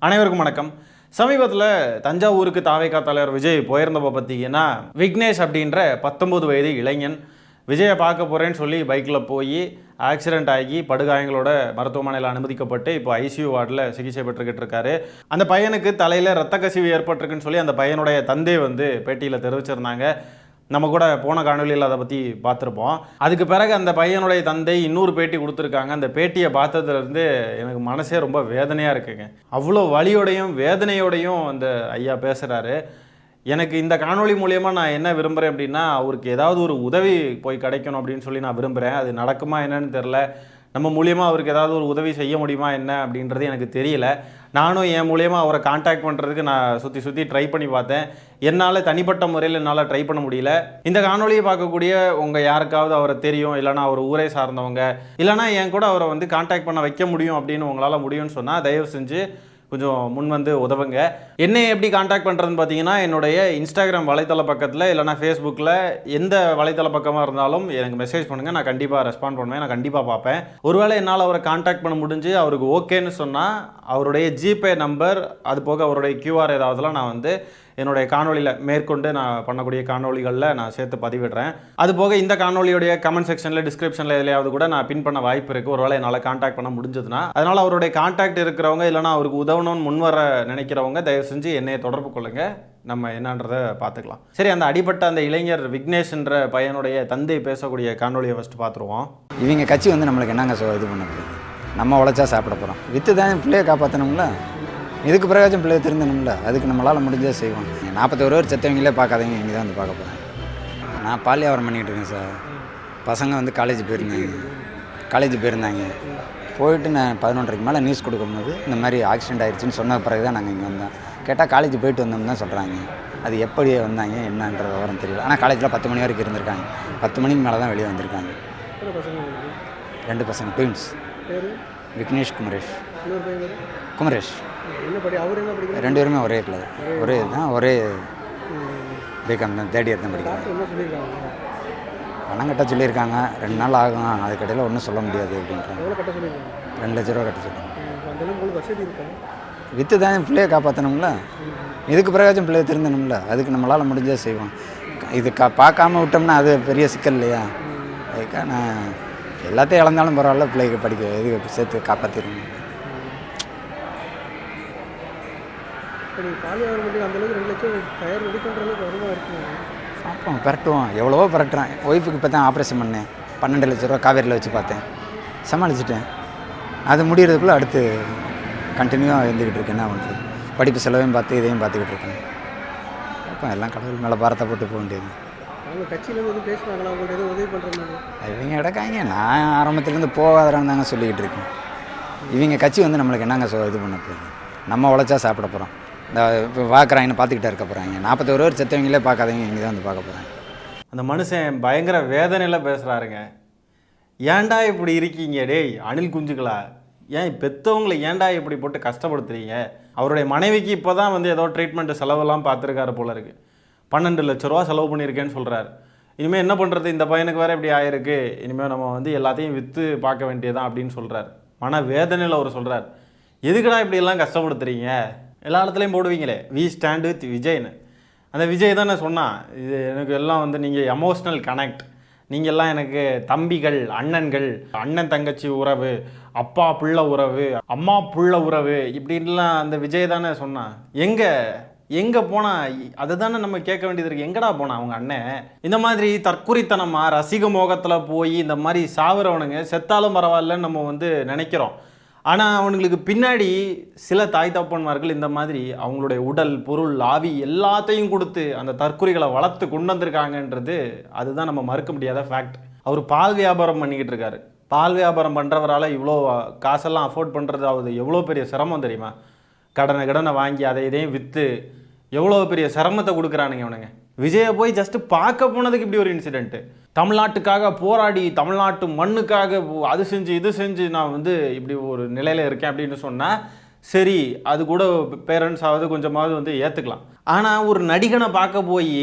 அனைவருக்கும் வணக்கம். சமீபத்தில் தஞ்சாவூருக்கு தாவேகா தலைவர் விஜய் போயிருந்தப்போ பார்த்தீங்கன்னா விக்னேஷ் அப்படின்ற 19 வயது இளைஞன் விஜயை பார்க்க போகிறேன்னு சொல்லி பைக்கில் போய் ஆக்சிடென்ட் ஆகி படுகாயங்களோட மருத்துவமனையில் அனுமதிக்கப்பட்டு இப்போ ஐசியூ வார்டில் சிகிச்சை பெற்றுக்கிட்டு இருக்காரு. அந்த பையனுக்கு தலையில் ரத்த கசிவு ஏற்பட்டிருக்குன்னு சொல்லி அந்த பையனுடைய தந்தை பேட்டியில் தெரிவிச்சிருந்தாங்க. நம்ம கூட போன காணொலியில் அதை பற்றி பார்த்துருப்போம். அதுக்கு பிறகு அந்த பையனுடைய தந்தை இன்னொரு பேட்டி கொடுத்துருக்காங்க. அந்த பேட்டியை பார்த்ததுலேருந்து எனக்கு மனசே ரொம்ப வேதனையாக இருக்குங்க. அவ்வளோ வலியோடையும் வேதனையோடையும் அந்த ஐயா பேசுகிறாரு. எனக்கு இந்த காணொலி மூலயமா நான் என்ன விரும்புகிறேன் அப்படின்னா, அவருக்கு ஏதாவது ஒரு உதவி போய் கிடைக்கணும் அப்படின்னு சொல்லி நான் விரும்புகிறேன். அது நடக்குமா என்னன்னு தெரில. நம்ம மூலியமாக அவருக்கு ஏதாவது ஒரு உதவி செய்ய முடியுமா என்ன அப்படின்றது எனக்கு தெரியல. நானும் என் மூலியமாக அவரை காண்டாக்ட் பண்ணுறதுக்கு நான் சுற்றி ட்ரை பண்ணி பார்த்தேன். என்னால் தனிப்பட்ட முறையில் என்னால் ட்ரை பண்ண முடியல. இந்த காணொலியை பார்க்கக்கூடிய உங்கள் யாருக்காவது அவரை தெரியும், இல்லைனா அவர் ஊரை சார்ந்தவங்க, இல்லைனா என் கூட அவரை காண்டாக்ட் பண்ண வைக்க முடியும் அப்படின்னு உங்களால் முடியும்னு சொன்னால் தயவு செஞ்சு கொஞ்சம் முன் வந்து உதவுங்க. என்னை எப்படி காண்டாக்ட் பண்ணுறதுன்னு பார்த்தீங்கன்னா, என்னுடைய இன்ஸ்டாகிராம் வலைத்தள பக்கத்தில் இல்லைனா ஃபேஸ்புக்கில் எந்த வலைத்தள பக்கமாக இருந்தாலும் எனக்கு மெசேஜ் பண்ணுங்கள். நான் கண்டிப்பாக ரெஸ்பாண்ட் பண்ணுவேன். நான் கண்டிப்பாக பார்ப்பேன். ஒருவேளை என்னால் அவரை காண்டாக்ட் பண்ண முடிஞ்சு அவருக்கு ஓகேன்னு சொன்னால் அவருடைய ஜிபே நம்பர், அது போக அவருடைய கியூஆர் ஏதாவதுலாம் நான் என்னுடைய காணொலியில் மேற்கொண்டு நான் பண்ணக்கூடிய காணொலிகளில் நான் சேர்த்து பதிவிடுறேன். அது போக இந்த காணொலியுடைய கமெண்ட் செக்ஷனில் டிஸ்கிரிப்ஷனில் எதுலையாவது கூட நான் பின் பண்ண வாய்ப்பு இருக்குது, ஒருவேளை என்னால் காண்டாக்ட் பண்ண முடிஞ்சதுன்னா. அதனால் அவருடைய காண்டாக்ட் இருக்கிறவங்க இல்லைனா அவருக்கு உதவணும்னு முன்வர நினைக்கிறவங்க தயவு செஞ்சு என்னையை தொடர்பு கொள்ளுங்கள். நம்ம என்னன்றதை பார்த்துக்கலாம். சரி, அந்த அடிப்பட்ட அந்த இளைஞர் விக்னேஷ்ன்ற பையனுடைய தந்தை பேசக்கூடிய காணொலியை ஃபஸ்ட்டு பார்த்துருவோம். இவங்க கட்சி நம்மளுக்கு என்னங்க இது பண்ண போகுது? நம்ம உழைச்சா சாப்பிட போகிறோம். விற்று தான் பிள்ளையை காப்பாற்றணும்ல. இதுக்கு பிறகாச்சும் பிள்ளையை திருந்தணும்ல. அதுக்கு நம்மளால் முடிஞ்சே செய்வோம். 41 பேர் செத்தவங்களே பார்க்காதீங்க, இங்கே தான் பார்க்க போகிறேன். நான் பால் வியாபாரம் பண்ணிகிட்டு இருக்கேன் சார். பசங்க காலேஜ் போயிருந்தாங்க. போயிட்டு நான் 11:30 மேலே நியூஸ் கொடுக்கும்போது இந்த மாதிரி ஆக்சிடென்ட் ஆகிடுச்சின்னு சொன்ன பிறகு தான் நாங்கள் இங்கே வந்தோம். கேட்டால் காலேஜ் போயிட்டு வந்தோம்னு தான் சொல்கிறாங்க. அது எப்படி வந்தாங்க என்னன்ற விவரம் தெரியல. ஆனால் காலேஜில் 10 மணி வரைக்கும் இருந்திருக்காங்க. 10 மணிக்கு மேலே தான் வெளியே வந்திருக்காங்க. 2 பசங்க ட்வின்ஸ். விக்னேஷ், குமரேஷ். 2 பேருமே ஒரே கிளாஸ், ஒரே பிகாம் தான், 3rd இயர் தான் படிக்கிறாங்க. பணம் கட்ட சொல்லியிருக்காங்க. 2 நாள் ஆகும், அதுக்கடையில் ஒன்றும் சொல்ல முடியாது அப்படின்றாங்க. 2 லட்ச ரூபா கட்ட சொல்லுவாங்க. விற்று தான் பிள்ளையை காப்பாற்றணும்ல. இதுக்கு பிறகாச்சும் பிள்ளையை திருந்தணும்ல. அதுக்கு நம்மளால் முடிஞ்சே செய்வோம். இது பார்க்காம விட்டோம்னா அது பெரிய சிக்கல் இல்லையா? அதுக்காக நான் எல்லாத்தையும் இழந்தாலும் பரவாயில்ல, பிள்ளைக்கு படிக்க இதுக்கு சேர்த்து காப்பாற்றிடணும். பார்ப்போம், பரட்டுவோம். எவ்வளவோ பரட்டுறேன். ஒய்ஃபுக்கு இப்போ தான் ஆப்ரேஷன் பண்ணேன். 12 லட்ச ரூபா காவேரியில் வச்சு பார்த்தேன், சமாளிச்சிட்டேன். அது முடிகிறதுக்குள்ளே அடுத்து கண்டினியூவாக இருந்துக்கிட்டு இருக்கேன். என்ன பண்ணுறது? படிப்பு செலவையும் பார்த்து இதையும் பார்த்துக்கிட்டு இருக்கேன். அப்போ எல்லாம் கடவுள் மேலே பாரத்தை போட்டு போக வேண்டியது. இவங்க இடக்காங்க. நான் ஆரம்பத்துலேருந்து போகாதறான்னு தாங்க சொல்லிக்கிட்டு இருக்கேன். இவங்க கட்சி நம்மளுக்கு என்னங்க இது பண்ண போகுது? நம்ம உழைச்சா சாப்பிட போகிறோம். இந்த இப்போ பார்க்குறாங்கன்னு பார்த்துக்கிட்டே இருக்க போகிறாங்க. 41 பேர் செத்தவங்களே பார்க்காதீங்க, இங்கே தான் பார்க்க போகிறாங்க. அந்த மனுஷன் பயங்கர வேதனையில் பேசுகிறாருங்க. ஏன்டா இப்படி இருக்கீங்க டேய் அணில் குஞ்சுகளா? ஏன் பெற்றவங்களை ஏன்டா இப்படி போட்டு கஷ்டப்படுத்துறீங்க? அவருடைய மனைவிக்கு இப்போ தான் ஏதோ ட்ரீட்மெண்ட்டு செலவெல்லாம் பார்த்துருக்காரு போல இருக்குது. 12 லட்ச ரூபா செலவு பண்ணியிருக்கேன்னு சொல்கிறார். இனிமேல் என்ன பண்ணுறது? இந்த பையனுக்கு வேறு இப்படி ஆயிருக்கு. இனிமேல் நம்ம எல்லாத்தையும் விற்று பார்க்க வேண்டியதான் அப்படின்னு சொல்கிறார். மன வேதனையில் அவர் சொல்கிறார். எதுக்குடா இப்படியெல்லாம் கஷ்டப்படுத்துறீங்க? எல்லா இடத்துலையும் போடுவீங்களே வி ஸ்டாண்ட் வித் விஜய்னு. அந்த விஜய் தானே சொன்னான், இது எனக்கு எல்லாம் நீங்கள் எமோஷ்னல் கனெக்ட், நீங்கள் எல்லாம் எனக்கு தம்பிகள், அண்ணன்கள், அண்ணன் தங்கச்சி உறவு, அப்பா புள்ள உறவு, அம்மா புள்ள உறவு, இப்படின்லாம் அந்த விஜய் தானே சொன்னான். எங்கே போனால் அதை தானே நம்ம கேட்க வேண்டியது இருக்குது. எங்கடா போனா அவங்க அண்ணன்? இந்த மாதிரி தற்குறித்தனமாக ரசிக மோகத்தில் போய் இந்த மாதிரி சாவுறவனுங்க செத்தாலும் பரவாயில்லன்னு நம்ம நினைக்கிறோம். ஆனால் அவனுங்களுக்கு பின்னாடி சில தாய் தப்பன்மார்கள் இந்த மாதிரி அவங்களுடைய உடல், பொருள், ஆவி எல்லாத்தையும் கொடுத்து அந்த தற்குறிகளை வளர்த்து கொண்டு வந்திருக்காங்கன்றது அதுதான் நம்ம மறுக்க முடியாத ஃபேக்ட். அவர் பால் வியாபாரம் பண்ணிக்கிட்டு இருக்காரு. பால் வியாபாரம் பண்ணுறவரால் இவ்வளோ காசெல்லாம் அஃபோர்ட் பண்ணுறது எவ்வளோ பெரிய சிரமம் தெரியுமா? கடனை வாங்கி அதை இதையும் விற்று எவ்வளோ பெரிய சிரமத்தை கொடுக்குறானுங்க அவனுங்க. விஜயை போய் ஜஸ்ட்டு பார்க்க போனதுக்கு இப்படி ஒரு இன்சிடென்ட்டு. தமிழ்நாட்டுக்காக போராடி தமிழ்நாட்டு மண்ணுக்காக அது செஞ்சு இது செஞ்சு நான் இப்படி ஒரு நிலையில் இருக்கேன் அப்படின்னு சொன்னால் சரி, அது கூட பேரண்ட்ஸாவது கொஞ்சமாவது ஏற்றுக்கலாம். ஆனால் ஒரு நடிகனை பார்க்க போய்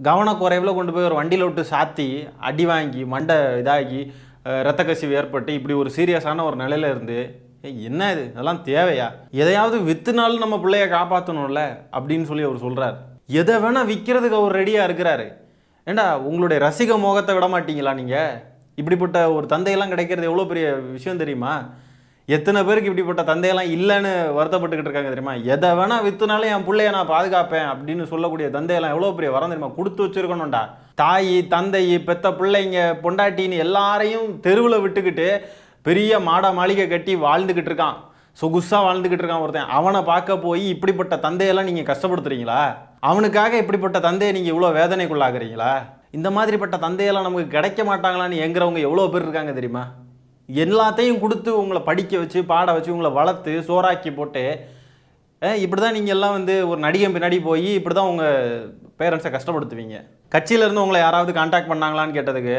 கவனக்குறைவில் கொண்டு போய் ஒரு வண்டியில் விட்டு சாத்தி அடி வாங்கி மண்டை இதாகி ரத்த கசிவு ஏற்பட்டு இப்படி ஒரு சீரியஸான ஒரு நிலையில் இருந்து என்ன இது, இதெல்லாம் தேவையா? எதையாவது வித்துனாலும் நம்ம பிள்ளைய காப்பாற்றணும்ல அப்படின்னு சொல்லி அவர் சொல்கிறார். எதை வேணால் விற்கிறதுக்கு அவர் ரெடியாக இருக்கிறாரு. ஏண்டா உங்களுடைய ரசிக மோகத்தை விட மாட்டீங்களா நீங்கள்? இப்படிப்பட்ட ஒரு தந்தையெல்லாம் கிடைக்கிறது எவ்வளோ பெரிய விஷயம் தெரியுமா? எத்தனை பேருக்கு இப்படிப்பட்ட தந்தையெல்லாம் இல்லைன்னு வருத்தப்பட்டுக்கிட்டு இருக்காங்க தெரியுமா? எதை வேணால் வித்துனாலும் என் பிள்ளைய நான் பாதுகாப்பேன் அப்படின்னு சொல்லக்கூடிய தந்தையெல்லாம் எவ்வளோ பெரிய வரம் தெரியுமா? கொடுத்து வச்சிருக்கணும்டா. தாய் தந்தை பெத்த பிள்ளைங்க பொண்டாட்டின்னு எல்லாரையும் தெருவில் விட்டுக்கிட்டு பெரிய மாளிகை கட்டி வாழ்ந்துக்கிட்டு இருக்கான், சொகுசாக வாழ்ந்துக்கிட்டு இருக்கான் ஒருத்தன். அவனை பார்க்க போய் இப்படிப்பட்ட தந்தையெல்லாம் நீங்கள் கஷ்டப்படுத்துறீங்களா? அவனுக்காக இப்படிப்பட்ட தந்தையை நீங்கள் இவ்வளோ வேதனைக்குள்ளாக்குறீங்களா? இந்த மாதிரிப்பட்ட தந்தையெல்லாம் நமக்கு கிடைக்க மாட்டாங்களான்னு எங்கிறவங்க எவ்வளோ பேர் இருக்காங்க தெரியுமா? எல்லாத்தையும் கொடுத்து உங்களை படிக்க வச்சு பாட வச்சு உங்களை வளர்த்து சோறாக்கி போட்டு இப்படி தான் நீங்கள் எல்லாம் வந்து ஒரு நடிகை பின்னாடி போய் இப்படி தான் உங்கள் பேரண்ட்ஸை கஷ்டப்படுத்துவீங்க. கட்சியிலேருந்து உங்களை யாராவது கான்டாக்ட் பண்ணாங்களான்னு கேட்டதுக்கு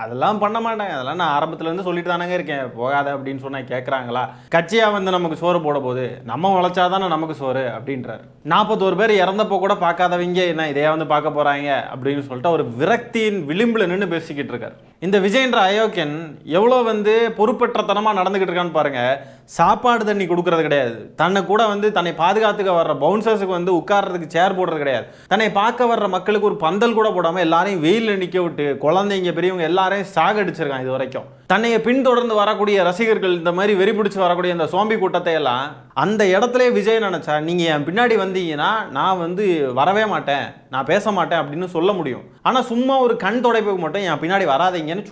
அதெல்லாம் பண்ண மாட்டாங்க, அதெல்லாம் நான் ஆரம்பத்துலேருந்து சொல்லிட்டு தானேங்க இருக்கேன், போகாத அப்படின்னு சொன்னால் கேட்குறாங்களா? கட்சியாக வந்து நமக்கு சோறு போட போகுது, நம்ம உழைச்சாதானே நமக்கு சோறு அப்படின்றார். 41 பேர் இறந்தப்போ கூட பார்க்காதவங்க என்ன இதையா வந்து பார்க்க போகிறாங்க அப்படின்னு சொல்லிட்டு ஒரு விரக்தியின் விளிம்பில் நின்று பேசிக்கிட்டு இருக்கார். இந்த விஜய்ன்ற அயோக்கியன் எவ்வளோ வந்து பொறுப்பற்றத்தனமாக நடந்துக்கிட்டு இருக்கான்னு பாருங்கள். சாப்பாடு தண்ணி கொடுக்கறது கிடையாது, தன்னை கூட வந்து தன்னை பாதுகாத்துக்க வர்ற பவுன்சர்ஸுக்கு வந்து உட்கார்றதுக்கு சேர் போடுறது கிடையாது, தன்னை பார்க்க வர்ற மக்களுக்கு ஒரு பந்தல் கூட போடாமல் எல்லாரையும் வெயிலில் நிற்க விட்டு குழந்தைங்க பெரியவங்க எல்லாரையும் சாகடிச்சிருக்கான் இது வரைக்கும். தன்னையை பின்தொடர்ந்து வரக்கூடிய ரசிகர்கள் இந்த மாதிரி வெறி பிடிச்சி வரக்கூடிய இந்த சோம்பி கூட்டத்தை எல்லாம் அந்த இடத்துல விஜய் நினச்சா நீங்கள் என் பின்னாடி வந்தீங்கன்னா நான் வந்து வரவே மாட்டேன், நான் பேச மாட்டேன் அப்படின்னு சொல்ல முடியும். ஆனால் சும்மா ஒரு கண் தொடைப்புக்கு மட்டும் என் பின்னாடி வராதீங்கன்னு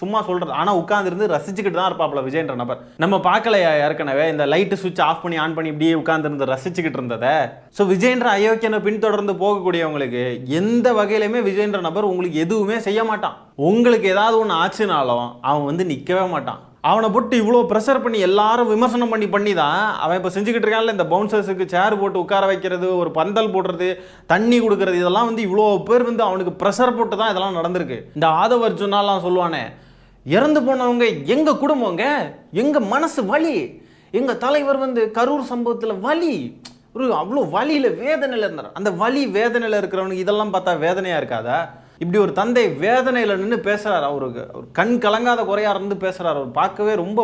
சும்மா சொல்கிறது. ஆனால் உட்காந்துருந்து ரசிச்சுக்கிட்டு தான் இருப்பாப்புல விஜய்ன்ற நபர். நம்ம பார்க்கலையா ஏற்கனவே இந்த லைட்டு சுவிட்ச் ஆஃப் பண்ணி ஆன் பண்ணி இப்படியே உட்காந்துருந்து ரசிச்சுக்கிட்டு இருந்ததை? ஸோ விஜய்ன்ற அயோக்கியனை பின்தொடர்ந்து போகக்கூடியவங்களுக்கு எந்த வகையிலுமே விஜய்ன்ற நபர் உங்களுக்கு எதுவுமே செய்ய மாட்டான். உங்களுக்கு ஏதாவது ஒன்று ஆச்சுனாலும் அவன் வந்து நிற்கவே மாட்டான். அவனை போட்டு இவ்வளோ ப்ரெஷர் பண்ணி எல்லாரும் விமர்சனம் பண்ணி தான் அவன் இப்போ செஞ்சுக்கிட்டு இருக்கான்ல. இந்த பவுன்சர்ஸுக்கு சேர் போட்டு உட்கார வைக்கிறது, ஒரு பந்தல் போடுறது, தண்ணி கொடுக்கறது, இதெல்லாம் வந்து இவ்வளோ பேர் வந்து அவனுக்கு ப்ரெஷர் போட்டு தான் இதெல்லாம் நடந்திருக்கு. இந்த ஆதவ அர்ஜுனாலாம் சொல்லுவானே, இறந்து போனவங்க எங்கள் குடும்பங்க, எங்கள் மனசு வலி, எங்கள் தலைவர் வந்து கரூர் சம்பவத்தில் வலி, ஒரு அவ்வளோ வலியில் வேதனையில் இருந்தார். அந்த வலி வேதனையில் இருக்கிறவனுக்கு இதெல்லாம் பார்த்தா வேதனையாக இருக்காதா? இப்படி ஒரு தந்தை வேதனையில் நின்று பேசுகிறார், அவருக்கு கண் கலங்காத குறையாக இருந்து பேசுகிறார், அவர் பார்க்கவே ரொம்ப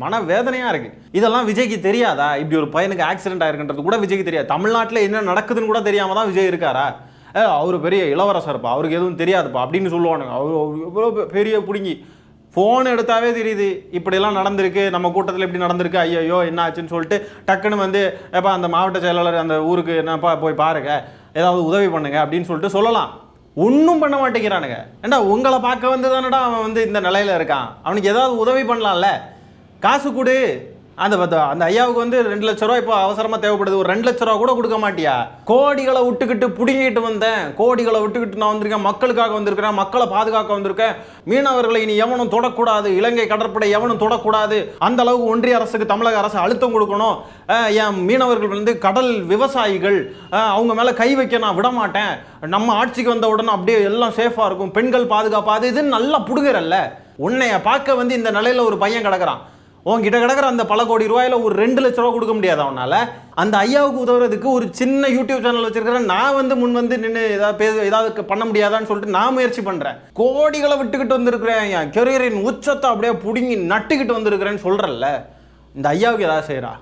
மன வேதனையாக இருக்குது. இதெல்லாம் விஜய்க்கு தெரியாதா? இப்படி ஒரு பையனுக்கு ஆக்சிடென்ட் ஆயிருக்குன்றது கூட விஜய்க்கு தெரியாது. தமிழ்நாட்டில் என்ன நடக்குதுன்னு கூட தெரியாமல் தான் விஜய் இருக்காரா? அவர் பெரிய இளவரசர்ப்பா, அவருக்கு எதுவும் தெரியாதுப்பா அப்படின்னு சொல்லுவானுங்க. அவர் எவ்வளோ பெரிய பிடுங்கி ஃபோன் எடுத்தாவே தெரியுது இப்படியெல்லாம் நடந்திருக்கு, நம்ம கூட்டத்தில் இப்படி நடந்திருக்கு, ஐயோ என்ன ஆச்சுன்னு சொல்லிட்டு டக்குன்னு வந்து எப்போ அந்த மாவட்ட செயலாளர் அந்த ஊருக்கு என்னப்பா போய் பாருங்க, ஏதாவது உதவி பண்ணுங்க அப்படின்னு சொல்லிட்டு சொல்லலாம். ஒன்றும் பண்ண மாட்டேங்கிறானுங்க. ஏண்டா உங்களை பார்க்க வந்து தானடா அவன் வந்து இந்த நிலையில் இருக்கான், அவனுக்கு ஏதாவது உதவி பண்ணலாம்ல, காசு கொடு. அந்த ஐயாவுக்கு வந்து 2 லட்ச ரூபா இப்போ அவசரமாக தேவைப்படுது, ஒரு 2 லட்ச ரூபா கூட கொடுக்க மாட்டியா? கோடிகளை விட்டுக்கிட்டு பிடுங்கிட்டு வந்தேன், கோடிகளை விட்டுக்கிட்டு நான் வந்திருக்கேன், மக்களுக்காக வந்திருக்கிறேன், மக்களை பாதுகாக்க வந்திருக்கேன், மீனவர்களை இனி எவனும் தொடக்கூடாது, இலங்கை கடற்படை எவனும் தொடக்கூடாது, அந்த அளவுக்கு ஒன்றிய அரசுக்கு தமிழக அரசு அழுத்தம் கொடுக்கணும், என் மீனவர்கள் வந்து கடல் விவசாயிகள், அவங்க மேலே கை வைக்க நான் விட மாட்டேன், நம்ம ஆட்சிக்கு வந்த உடனே அப்படியே எல்லாம் சேஃபாக இருக்கும், பெண்கள் பாதுகாப்பு, அது இதுன்னு நல்லா புடுங்குறல்ல. உன்னைய பார்க்க வந்து இந்த நிலையில் ஒரு பையன் கிடக்கிறான், உங்ககிட்ட கிடக்கிற அந்த பல கோடி ரூபாயில ஒரு 2 லட்ச ரூபா கொடுக்க முடியாது அவனால. அந்த ஐயாவுக்கு உதவுறதுக்கு ஒரு சின்ன யூடியூப் சேனல் வச்சிருக்கிறேன், நான் வந்து முன் வந்து நின்று ஏதாவது பண்ண முடியாதான்னு சொல்லிட்டு நான் முயற்சி பண்றேன். கோடிகளை விட்டுக்கிட்டு வந்திருக்கிறேன், என் கெரியரின் உச்சத்தை அப்படியே புடுங்கி நட்டுக்கிட்டு வந்திருக்கிறேன்னு சொல்றல்ல. இந்த ஐயாவுக்கு ஏதாவது செய்யறா?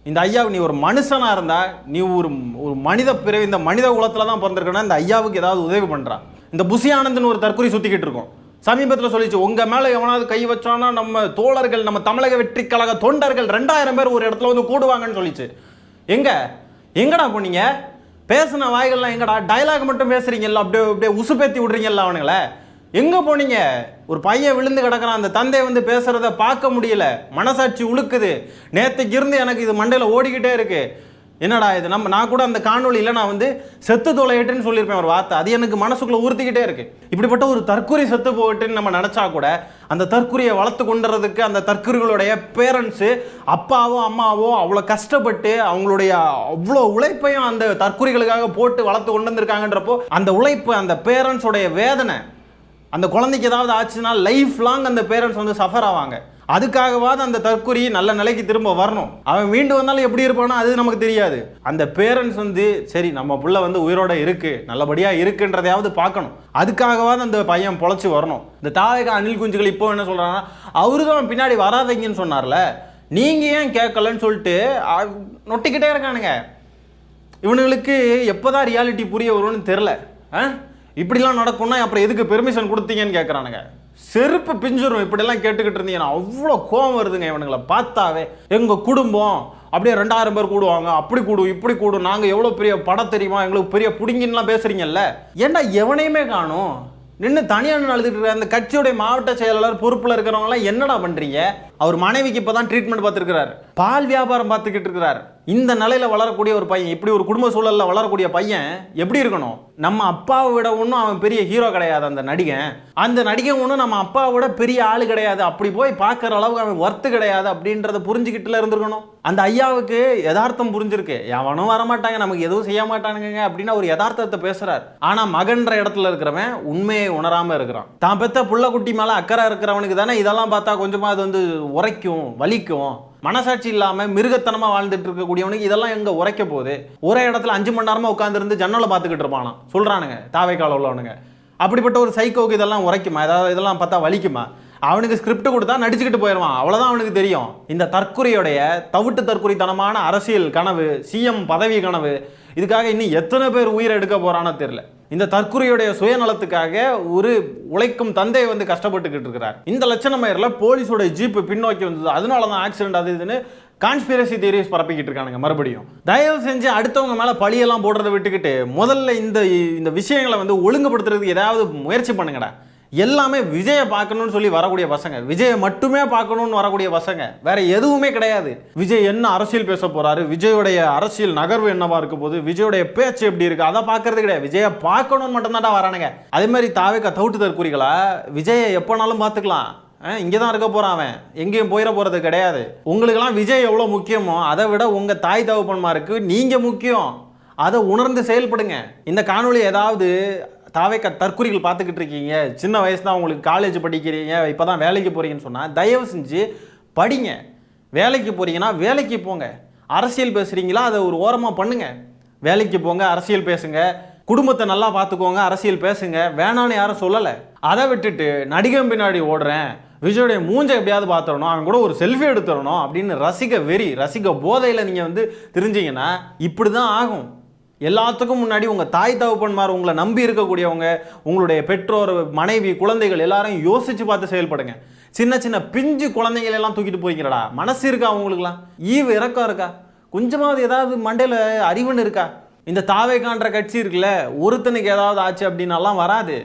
இந்த ஐயாவுக்கு நீ ஒரு மனுஷனா இருந்தா, நீ ஒரு மனித பிறவி, இந்த மனித குலத்துல தான் பிறந்திருக்கனா, இந்த ஐயாவுக்கு ஏதாவது உதவி பண்றா? இந்த புசி ஆனந்த்னு ஒரு தற்கொலை சுத்திக்கிட்டு இருக்கோம், சமீபத்தில் சொல்லிச்சு, உங்கள் மேலே எவனாவது கை வச்சானா நம்ம தோழர்கள், நம்ம தமிழக வெற்றி கழக தொண்டர்கள் 2000 பேர் ஒரு இடத்துல வந்து கூடுவாங்கன்னு சொல்லிச்சு. எங்கடா போனீங்க? பேசின வாய்கள்லாம் எங்கடா? டைலாக் மட்டும் பேசுறீங்கல்ல, அப்படியே உசுப்பேத்தி விடுறீங்கல்ல அவனுங்களே, எங்கே போனீங்க? ஒரு பையன் விழுந்து கிடக்கிறான், அந்த தந்தை வந்து பேசுகிறத பார்க்க முடியல, மனசாட்சி உழுக்குது. நேற்றுக்கு இருந்து எனக்கு இது மண்டையில் ஓடிக்கிட்டே இருக்கு. என்னடா இது? நான் கூட அந்த காணொலியில் நான் வந்து செத்து தொலையிட்டுன்னு சொல்லியிருப்பேன் ஒரு வார்த்தை, அது எனக்கு மனசுக்குள்ளே உறுத்திக்கிட்டே இருக்கு. இப்படிப்பட்ட ஒரு தற்கொலை செத்து போயிட்டுன்னு நம்ம நினச்சா கூட அந்த தற்கொலையை வளர்த்து கொண்டுறதுக்கு அந்த தற்கொலைகளுடைய பேரண்ட்ஸு, அப்பாவோ அம்மாவோ அவ்வளோ கஷ்டப்பட்டு அவங்களுடைய அவ்வளோ உழைப்பையும் அந்த தற்கொலைகளுக்காக போட்டு வளர்த்து கொண்டு வந்திருக்காங்கன்றப்போ அந்த உழைப்பு, அந்த பேரண்ட்ஸோடைய வேதனை, அந்த குழந்தைக்கு ஏதாவது ஆச்சுன்னா லைஃப் லாங் அந்த பேரண்ட்ஸ் வந்து சஃபர் ஆவாங்க. அதுக்காகவாது அந்த தற்கொலை நல்ல நிலைக்கு திரும்ப வரணும். அவன் மீண்டு வந்தாலும் எப்படி இருப்பானோ அது நமக்கு தெரியாது. அந்த பேரண்ட்ஸ் வந்து சரி நம்ம புள்ள வந்து உயிரோட இருக்கு, நல்லபடியா இருக்குன்றதையாவது பார்க்கணும். அதுக்காகவாது அந்த பையன் பொழைச்சி வரணும். இந்த தாவேகா அணில் குஞ்சுகள் இப்போ என்ன சொல்றாங்கன்னா, அவரு தான் பின்னாடி வராதீங்கன்னு சொன்னார்ல, நீங்கள் ஏன் கேட்கலன்னு சொல்லிட்டு நொட்டிக்கிட்டே இருக்கானுங்க. இவனுங்களுக்கு எப்போதான் ரியாலிட்டி புரிய வரும்னு தெரில. இப்படிலாம் நடக்கும்னா அப்புறம் எதுக்கு பெர்மிஷன் கொடுத்தீங்கன்னு கேட்குறானுங்க. செருப்பு பிஞ்சிரும் இப்படிலாம் கேட்டுக்கிட்டு இருந்தீங்கன்னா. அவ்வளோ கோவம் வருதுங்க இவனுங்களை பார்த்தாவே. எங்கள் குடும்பம் அப்படியே 2000 பேர் கூடுவாங்க, அப்படி கூடும் இப்படி கூடும், நாங்கள் எவ்வளோ பெரிய படம் தெரியுமா, எங்களுக்கு பெரிய புடிங்கின்லாம் பேசுகிறீங்கல்ல. ஏன்டா எவனையுமே காணும், நின்று தனியாக அழுதுட்டு இருக்க. அந்த கட்சியுடைய மாவட்ட செயலாளர் பொறுப்பில் இருக்கிறவங்களாம் என்னடா பண்ணுறீங்க? அவர் மனைவிக்கு இப்போ தான் ட்ரீட்மெண்ட் பார்த்துருக்கிறார், பால் வியாபாரம் பார்த்துக்கிட்டு இருக்கிறார். இந்த நிலையில் வளரக்கூடிய ஒரு பையன், இப்படி ஒரு குடும்ப சூழலில் வளரக்கூடிய பையன் எப்படி இருக்கணும்? நம்ம அப்பாவை விட ஒன்றும் அவன் பெரிய ஹீரோ கிடையாது அந்த நடிகன். அந்த நடிகன் ஒன்றும் நம்ம அப்பாவை விட பெரிய ஆள் கிடையாது, அப்படி போய் பார்க்குற அளவுக்கு அவன் ஒர்த்து கிடையாது அப்படின்றத புரிஞ்சுக்கிட்டுல இருந்திருக்கணும். அந்த ஐயாவுக்கு யதார்த்தம் புரிஞ்சிருக்கு. எவனும் வரமாட்டாங்க, நமக்கு எதுவும் செய்ய மாட்டானுங்க அப்படின்னு ஒரு யதார்த்தத்தை பேசுறாரு. ஆனால் மகன்ற இடத்துல இருக்கிறவன் உண்மையை உணராமல் இருக்கிறான். தான் பெத்த புள்ள குட்டி மேலே அக்கறை இருக்கிறவனுக்கு தானே இதெல்லாம் பார்த்தா கொஞ்சமாக அது வந்து உரைக்கும், வலிக்கும். மனசாட்சி இல்லாமல் மிருகத்தனமாக வாழ்ந்துட்டு இருக்கக்கூடியவனுக்கு இதெல்லாம் எங்கே உரைக்க போகுது? ஒரே இடத்துல 5 மணி நேரமாக உட்காந்துருந்து ஜன்னலை பார்த்துக்கிட்டு இருப்பானா சொல்கிறானுங்க தாவைக்கால உள்ளவனுங்க. அப்படிப்பட்ட ஒரு சைக்கோக்கு இதெல்லாம் உரைக்குமா? ஏதாவது இதெல்லாம் பார்த்தா வலிக்குமா? அவனுக்கு ஸ்கிரிப்ட் கொடுத்தா நடிச்சுக்கிட்டு போயிடுவான், அவ்வளோதான் அவனுக்கு தெரியும். இந்த தற்கொலையுடைய தவிட்டுத்தற்கொலைத்தனமான அரசியல் கனவு, சிஎம் பதவி கனவு, இதுக்காக இன்னும் எத்தனை பேர் உயிரை எடுக்க போறானோ தெரியல. இந்த தற்கொலையுடைய சுயநலத்துக்காக ஒரு உழைக்கும் தந்தை வந்து கஷ்டப்பட்டுக்கிட்டு இருக்கிறார். இந்த லட்சணமயரில் போலீஸோட ஜீப்பு பின்னோக்கி வந்தது, அதனால தான் ஆக்சிடென்ட் அது இதுன்னு கான்ஸ்பிரசி தியரிஸ் பரப்பிக்கிட்டு இருக்கானுங்க. மறுபடியும் தயவு செஞ்சு அடுத்தவங்க மேலே பழியெல்லாம் போடுறதை விட்டுக்கிட்டு முதல்ல இந்த விஷயங்களை வந்து ஒழுங்குபடுத்துறதுக்கு ஏதாவது முயற்சி பண்ணுங்கடா. எல்லாமே விஜயை பார்க்கணும்னு சொல்லி வரக்கூடிய பசங்க, விஜயை மட்டுமே பார்க்கணும்னு வரக்கூடிய பசங்க, வேற எதுவுமே கிடையாது. விஜய் என்ன அரசியல் பேச போறாரு, விஜயோடைய அரசியல் நகர்வு என்னவா இருக்க போது, விஜயோடைய பேச்சு எப்படி இருக்கு, அதை பார்க்கறது கிடையாது. விஜயை பார்க்கணும்னு மட்டும்தான்டா வரானுங்க. அதே மாதிரி தாவேக்கா தவிட்டு தற்கூறிகளா விஜயை எப்போனாலும் பார்த்துக்கலாம், இங்கே தான் இருக்க போகிறான், அவன் எங்கேயும் போயிட போகிறது கிடையாது. உங்களுக்கெல்லாம் விஜய் எவ்வளோ முக்கியமோ அதை விட உங்கள் தாய் தகப்பன்மாருக்கு நீங்கள் முக்கியம். அதை உணர்ந்து செயல்படுங்க. இந்த காணொலி ஏதாவது தாவேக்கா தற்கொலைகள் பார்த்துக்கிட்டு இருக்கீங்க, சின்ன வயசு தான் உங்களுக்கு, காலேஜ் படிக்கிறீங்க, இப்போ தான் வேலைக்கு போகிறீங்கன்னு சொன்னால் தயவு செஞ்சு படிங்க. வேலைக்கு போகிறீங்கன்னா வேலைக்கு போங்க. அரசியல் பேசுகிறீங்களா அதை ஒரு ஓரமாக பண்ணுங்க. வேலைக்கு போங்க, அரசியல் பேசுங்க, குடும்பத்தை நல்லா பார்த்துக்கோங்க, அரசியல் பேசுங்க, வேணான்னு யாரும் சொல்லலை. அதை விட்டுட்டு நடிகன் பின்னாடி ஓடுறேன், விஜயோடைய மூஞ்சை எப்படியாவது பார்த்துடணும், அவன் கூட ஒரு செல்ஃபி எடுத்துடணும் அப்படின்னு ரசிக வெறி, ரசிக போதையில் நீங்கள் வந்து தெரிஞ்சிங்கன்னா இப்படி தான் ஆகும். எல்லாத்துக்கும் முன்னாடி உங்கள் தாய் தகப்பன்மார், உங்களை நம்பி இருக்கக்கூடியவங்க, உங்களுடைய பெற்றோர், மனைவி, குழந்தைகள் எல்லாரும் யோசித்து பார்த்து செயல்படுங்க. சின்ன சின்ன பிஞ்சு குழந்தைங்களெல்லாம் தூக்கிட்டு போய்க்கிறடா, மனசு இருக்கா அவங்களுக்குலாம்? ஈவு இறக்கம் இருக்கா? கொஞ்சமாவது ஏதாவது மண்டையில் அறிவுன்னு இருக்கா? இந்த தாவேக்கான்ற கட்சி இருக்குல்ல, ஒருத்தனுக்கு ஏதாவது ஆச்சு அப்படின்னாலாம் வராது.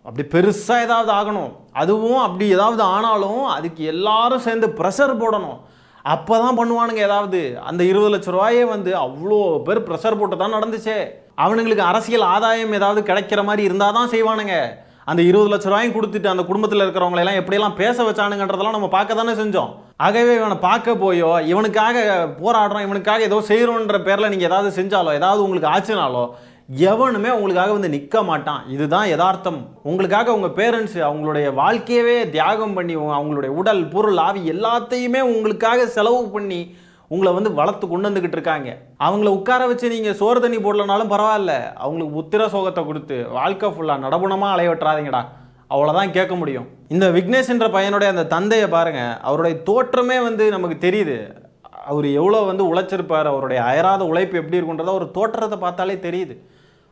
அப்படி பெருசாக ஏதாவது ஆகணும், அதுவும் அப்படி ஏதாவது ஆனாலும் அதுக்கு எல்லாரும் சேர்ந்து ப்ரெஷர் போடணும். அப்போ தான் பண்ணுவானுங்க ஏதாவது. அந்த 20 லட்ச ரூபாயே வந்து அவ்வளோ பேர் ப்ரெஷர் போட்டு தான் நடந்துச்சே. அவனுங்களுக்கு அரசியல் ஆதாயம் ஏதாவது கிடைக்கிற மாதிரி இருந்தால் தான் செய்வானுங்க. அந்த 20 லட்ச ரூபாயும் கொடுத்துட்டு அந்த குடும்பத்தில் இருக்கிறவங்களெல்லாம் எப்படியெல்லாம் பேச வச்சானுங்கன்றதெல்லாம் நம்ம பார்க்க தானே செஞ்சோம். ஆகவே இவனை பார்க்க போயோ, இவனுக்காக போராடுறோம், இவனுக்காக ஏதோ செய்கிறோன்ற பேரில் நீங்கள் ஏதாவது செஞ்சாலோ, ஏதாவது உங்களுக்கு ஆச்சுனாலோ எவனுமே உங்களுக்காக வந்து நிற்க மாட்டான். இதுதான் யதார்த்தம். உங்களுக்காக உங்கள் பேரண்ட்ஸ் அவங்களுடைய வாழ்க்கையவே தியாகம் பண்ணி, அவங்களுடைய உடல், பொருள், ஆவி எல்லாத்தையுமே உங்களுக்காக செலவு பண்ணி உங்களை வந்து வளர்த்து கொண்டு வந்துக்கிட்டு இருக்காங்க. அவங்கள உட்கார வச்சு நீங்கள் சோறு தண்ணி போடலனாலும் பரவாயில்ல, அவங்களுக்கு உத்திர சோகத்தை கொடுத்து வாழ்க்கை ஃபுல்லாக நடபுணமாக அலைவற்றாதீங்கடா, அவ்வளோதான் கேட்க முடியும். இந்த விக்னேஷ்ன்ற பையனுடைய அந்த தந்தையை பாருங்கள், அவருடைய தோற்றமே வந்து நமக்கு தெரியுது. அவர் எவ்வளோ வந்து உழைச்சிருப்பார், அவருடைய அயராத உழைப்பு எப்படி இருக்குன்றத ஒரு தோற்றத்தை பார்த்தாலே தெரியுது.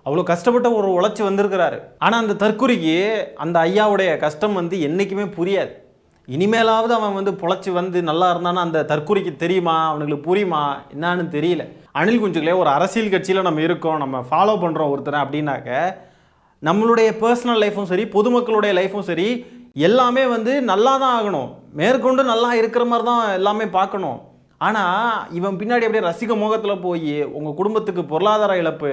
அவ்வளோ கஷ்டப்பட்ட ஒரு உழைச்சி வந்திருக்கிறாரு. ஆனால் அந்த தற்கொலைக்கு அந்த ஐயாவுடைய கஷ்டம் வந்து என்றைக்குமே புரியாது. இனிமேலாவது அவன் வந்து பொழைச்சி வந்து நல்லா இருந்தானா அந்த தற்கொலைக்கு தெரியுமா, அவனுங்களுக்கு புரியுமா என்னான்னு தெரியல. அணில் குஞ்சுகளே, ஒரு அரசியல் கட்சியில் நம்ம இருக்கோம், நம்ம ஃபாலோ பண்ணுறோம் ஒருத்தரை அப்படின்னாக்க நம்மளுடைய பர்சனல் லைஃப்பும் சரி, பொதுமக்களுடைய லைஃப்பும் சரி, எல்லாமே வந்து நல்லா தான் ஆகணும். மேற்கொண்டு நல்லா இருக்கிற மாதிரி தான் எல்லாமே பார்க்கணும். ஆனால் இவன் பின்னாடி அப்படியே ரசிக மோகத்தில் போய் உங்கள் குடும்பத்துக்கு பொருளாதார இழப்பு,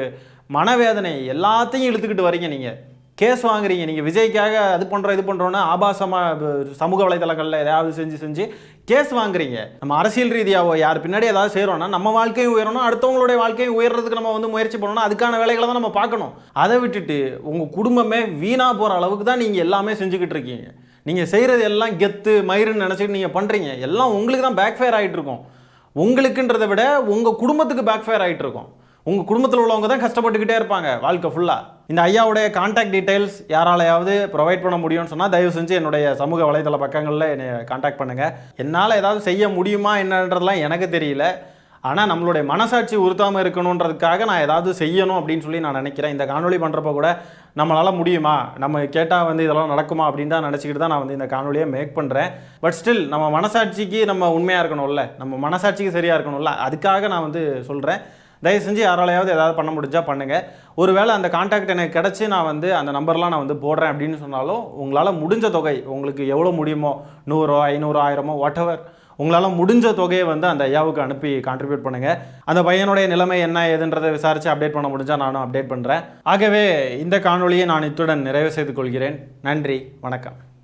மனவேதனை எல்லாத்தையும் இழுத்துக்கிட்டு வரீங்க. நீங்கள் கேஸ் வாங்குறீங்க, நீங்கள் விஜய்க்காக அது பண்ணுறோம் இது பண்ணுறோன்னா ஆபாசமாக சமூக வலைதளங்களில் ஏதாவது செஞ்சு கேஸ் வாங்குறீங்க. நம்ம அரசியல் ரீதியாக யார் பின்னாடி ஏதாவது செய்கிறோன்னா நம்ம வாழ்க்கையும் உயரணும், அடுத்தவங்களுடைய வாழ்க்கையும் உயர்றதுக்கு நம்ம வந்து முயற்சி பண்ணணும். அதுக்கான வேலைகளை தான் நம்ம பார்க்கணும். அதை விட்டுட்டு உங்கள் குடும்பமே வீணாக போகிற அளவுக்கு தான் நீங்கள் எல்லாமே செஞ்சுக்கிட்டு இருக்கீங்க. நீங்கள் செய்கிறது எல்லாம் கெத்து மயிருன்னு நினச்சிட்டு நீங்கள் பண்ணுறீங்க. எல்லாம் உங்களுக்கு தான் பேக் ஃபயர் ஆகிட்டு இருக்கும். உங்களுக்குன்றதை விட உங்கள் குடும்பத்துக்கு பேக் ஃபயர் ஆகிட்டு இருக்கும். உங்கள் குடும்பத்தில் உள்ளவங்க தான் கஷ்டப்பட்டுக்கிட்டே இருப்பாங்க வாழ்க்கை ஃபுல்லாக. இந்த ஐயாவுடைய கான்டாக்ட் டீட்டெயில்ஸ் யாராலையாவது ப்ரொவைட் பண்ண முடியும்னு சொன்னால் தயவு செஞ்சு என்னுடைய சமூக வலைதள பக்கங்களில் என்னை கான்டாக்ட் பண்ணுங்கள். என்னால் ஏதாவது செய்ய முடியுமா என்னன்றதுலாம் எனக்கு தெரியல. ஆனால் நம்மளுடைய மனசாட்சி உறுத்தாமல் இருக்கணுன்றதுக்காக நான் ஏதாவது செய்யணும் அப்படின்னு சொல்லி நான் நினைக்கிறேன். இந்த காணொலி பண்ணுறப்ப கூட நம்மளால் முடியுமா, நம்ம கேட்டால் வந்து இதெல்லாம் நடக்குமா அப்படின்னு தான் நினச்சிக்கிட்டு தான் நான் வந்து இந்த காணொலியை மேக் பண்ணுறேன். பட் ஸ்டில் நம்ம மனசாட்சிக்கு நம்ம உண்மையாக இருக்கணும்ல, நம்ம மனசாட்சிக்கு சரியாக இருக்கணும்ல, அதுக்காக நான் வந்து சொல்கிறேன். தயவு செஞ்சு யாராலையாவது ஏதாவது பண்ண முடிஞ்சால் பண்ணுங்கள். ஒருவேளை அந்த கான்டாக்ட் எனக்கு கிடச்சி நான் வந்து அந்த நம்பர்லாம் நான் வந்து போடுறேன் அப்படின்னு சொன்னாலும் உங்களால் முடிஞ்ச தொகை, உங்களுக்கு எவ்வளோ முடியுமோ 100, 500, 1000 வாட்டெவர் உங்களால் முடிஞ்ச தொகையை வந்து அந்த ஐயாவுக்கு அனுப்பி கான்ட்ரிபியூட் பண்ணுங்கள். அந்த பையனுடைய நிலைமை என்ன ஏதுன்றதை விசாரித்து அப்டேட் பண்ண முடிஞ்சால் நானும் அப்டேட் பண்ணுறேன். ஆகவே இந்த காணொலியை நான் இத்துடன் நிறைவு செய்து கொள்கிறேன். நன்றி, வணக்கம்.